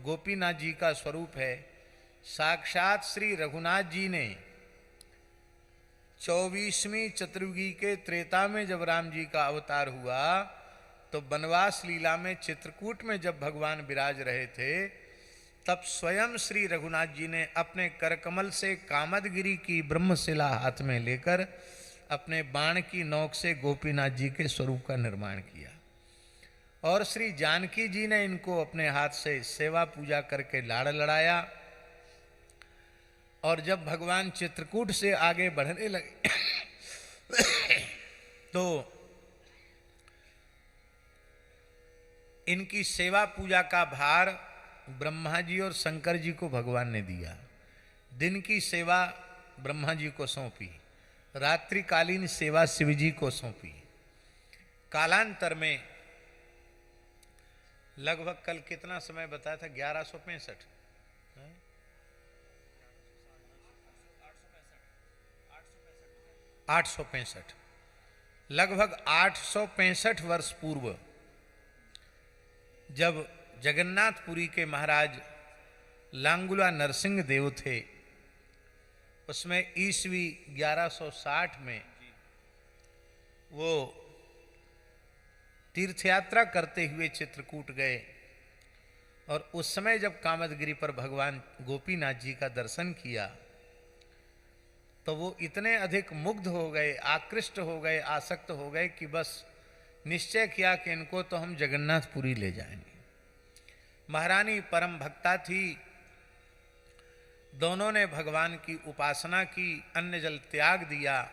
गोपीनाथ जी का स्वरूप है। साक्षात श्री रघुनाथ जी ने 24वीं चतुर्युगी के त्रेता में जब राम जी का अवतार हुआ तो वनवास लीला में चित्रकूट में जब भगवान विराज रहे थे तब स्वयं श्री रघुनाथ जी ने अपने करकमल से कामदगिरी की ब्रह्मशिला हाथ में लेकर अपने बाण की नोक से गोपीनाथ जी के स्वरूप का निर्माण किया और श्री जानकी जी ने इनको अपने हाथ से सेवा पूजा करके लाड़ लड़ाया। और जब भगवान चित्रकूट से आगे बढ़ने लगे तो इनकी सेवा पूजा का भार ब्रह्मा जी और शंकर जी को भगवान ने दिया। दिन की सेवा ब्रह्मा जी को सौंपी, रात्रिकालीन सेवा शिव जी को सौंपी। कालांतर में लगभग कल कितना समय बताया था, 1165 865 लगभग 865 वर्ष पूर्व जब जगन्नाथपुरी के महाराज लांगुला नरसिंह देव थे, उसमें ईस्वी 1160 में वो तीर्थयात्रा करते हुए चित्रकूट गए और उस समय जब कामदगिरी पर भगवान गोपीनाथ जी का दर्शन किया तो वो इतने अधिक मुग्ध हो गए, आकृष्ट हो गए, आसक्त हो गए कि बस निश्चय किया कि इनको तो हम जगन्नाथपुरी ले जाएंगे। महारानी परम भक्ता थी, दोनों ने भगवान की उपासना की, अन्न जल त्याग दिया।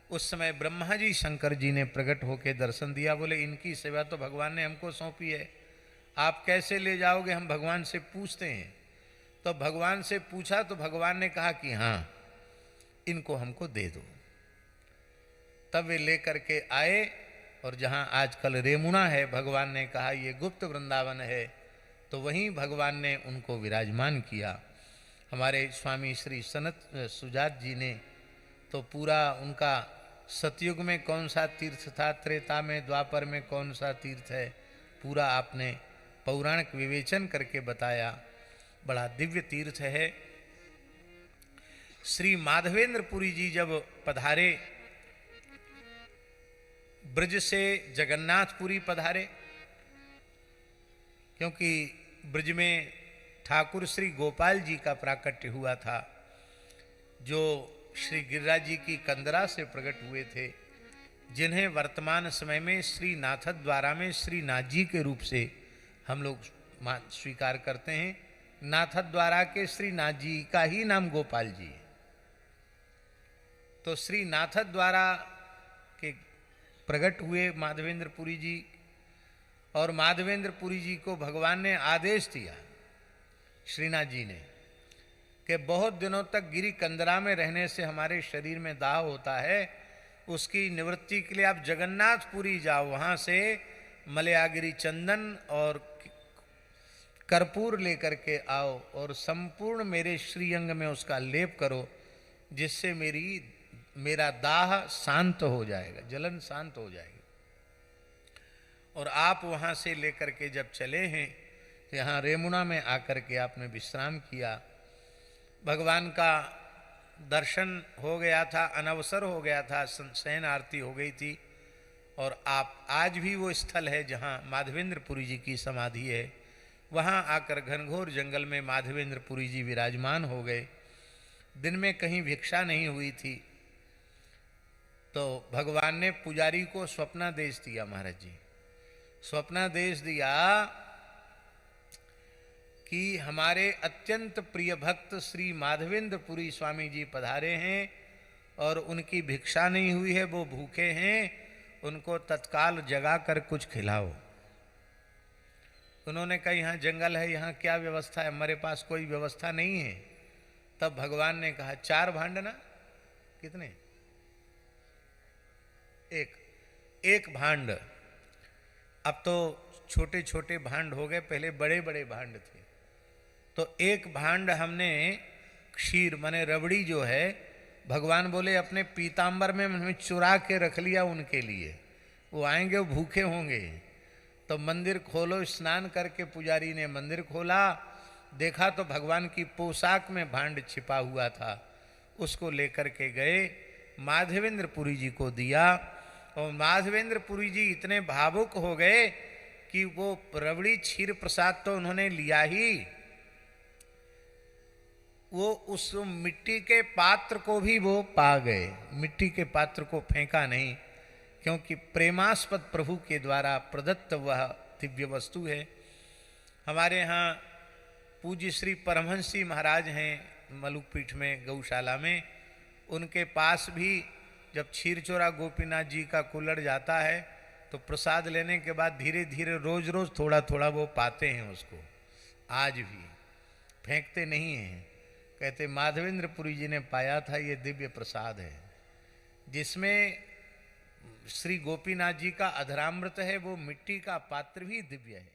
उस समय ब्रह्मा जी शंकर जी ने प्रकट होकर दर्शन दिया, बोले इनकी सेवा तो भगवान ने हमको सौंपी है, आप कैसे ले जाओगे, हम भगवान से पूछते हैं। तो भगवान से पूछा तो भगवान ने कहा कि हाँ इनको हमको दे दो। तब वे लेकर के आए और जहाँ आजकल रेमुना है, भगवान ने कहा ये गुप्त वृंदावन है, तो वहीं भगवान ने उनको विराजमान किया। हमारे स्वामी श्री सनत सुजात जी ने तो पूरा उनका सतयुग में कौन सा तीर्थ था, त्रेता में, द्वापर में कौन सा तीर्थ है, पूरा आपने पौराणिक विवेचन करके बताया। बड़ा दिव्य तीर्थ है। श्री माधवेंद्रपुरी जी जब पधारे, ब्रज से जगन्नाथपुरी पधारे, क्योंकि ब्रज में ठाकुर श्री गोपाल जी का प्राकट्य हुआ था, जो श्री गिरिराज जी की कंदरा से प्रकट हुए थे, जिन्हें वर्तमान समय में श्री नाथद्वारा में श्री नाथ जी के रूप से हम लोग स्वीकार करते हैं। नाथद्वारा के श्री नाथ जी का ही नाम गोपाल जी है। तो श्री नाथद्वारा के प्रकट हुए माधवेंद्रपुरी जी, और माधवेंद्रपुरी जी को भगवान ने आदेश दिया श्रीनाथ जी ने कि बहुत दिनों तक गिरी कंदरा में रहने से हमारे शरीर में दाह होता है, उसकी निवृत्ति के लिए आप जगन्नाथपुरी जाओ, वहाँ से मलयागिरी चंदन और कर्पूर लेकर के आओ और संपूर्ण मेरे श्रीअंग में उसका लेप करो, जिससे मेरा दाह शांत हो जाएगा, जलन शांत हो जाएगी। और आप वहाँ से लेकर के जब चले हैं तो यहाँ रेमुना में आकर के आपने विश्राम किया। भगवान का दर्शन हो गया था, अनवसर हो गया था, शयन आरती हो गई थी, और आप आज भी वो स्थल है जहाँ माधवेंद्रपुरी जी की समाधि है, वहाँ आकर घनघोर जंगल में माधवेंद्रपुरी जी विराजमान हो गए। दिन में कहीं भिक्षा नहीं हुई थी, तो भगवान ने पुजारी को स्वप्नादेश दिया। महाराज जी स्वप्नादेश दिया कि हमारे अत्यंत प्रिय भक्त श्री माधवेंद्रपुरी स्वामी जी पधारे हैं और उनकी भिक्षा नहीं हुई है, वो भूखे हैं, उनको तत्काल जगा कर कुछ खिलाओ। उन्होंने कहा यहाँ जंगल है, यहाँ क्या व्यवस्था है, हमारे पास कोई व्यवस्था नहीं है। तब भगवान ने कहा 4 भांड ना, कितने, एक भांड। अब तो छोटे छोटे भांड हो गए, पहले बड़े बड़े भांड थे। तो एक भांड हमने क्षीर माने रबड़ी जो है, भगवान बोले अपने पीताम्बर में हमें चुरा के रख लिया उनके लिए, वो आएंगे वो भूखे होंगे, तो मंदिर खोलो, स्नान करके पुजारी ने मंदिर खोला, देखा तो भगवान की पोशाक में भांड छिपा हुआ था। उसको लेकर के गए, माधवेंद्र पुरी जी को दिया, और माधवेंद्र पुरी जी इतने भावुक हो गए कि वो रबड़ी क्षीर प्रसाद तो उन्होंने लिया ही, वो उस मिट्टी के पात्र को भी वो पा गए, मिट्टी के पात्र को फेंका नहीं, क्योंकि प्रेमास्पद प्रभु के द्वारा प्रदत्त वह दिव्य वस्तु है। हमारे यहाँ पूज्य श्री परमहंस जी महाराज हैं मलुकपीठ में गौशाला में, उनके पास भी जब क्षीरचोरा गोपीनाथ जी का कुल्हड़ जाता है तो प्रसाद लेने के बाद धीरे धीरे रोज रोज थोड़ा थोड़ा वो पाते हैं उसको, आज भी फेंकते नहीं हैं। कहते माधवेंद्र पुरी जी ने पाया था ये दिव्य प्रसाद है, जिसमें श्री गोपीनाथ जी का अधरामृत है, वो मिट्टी का पात्र भी दिव्य है।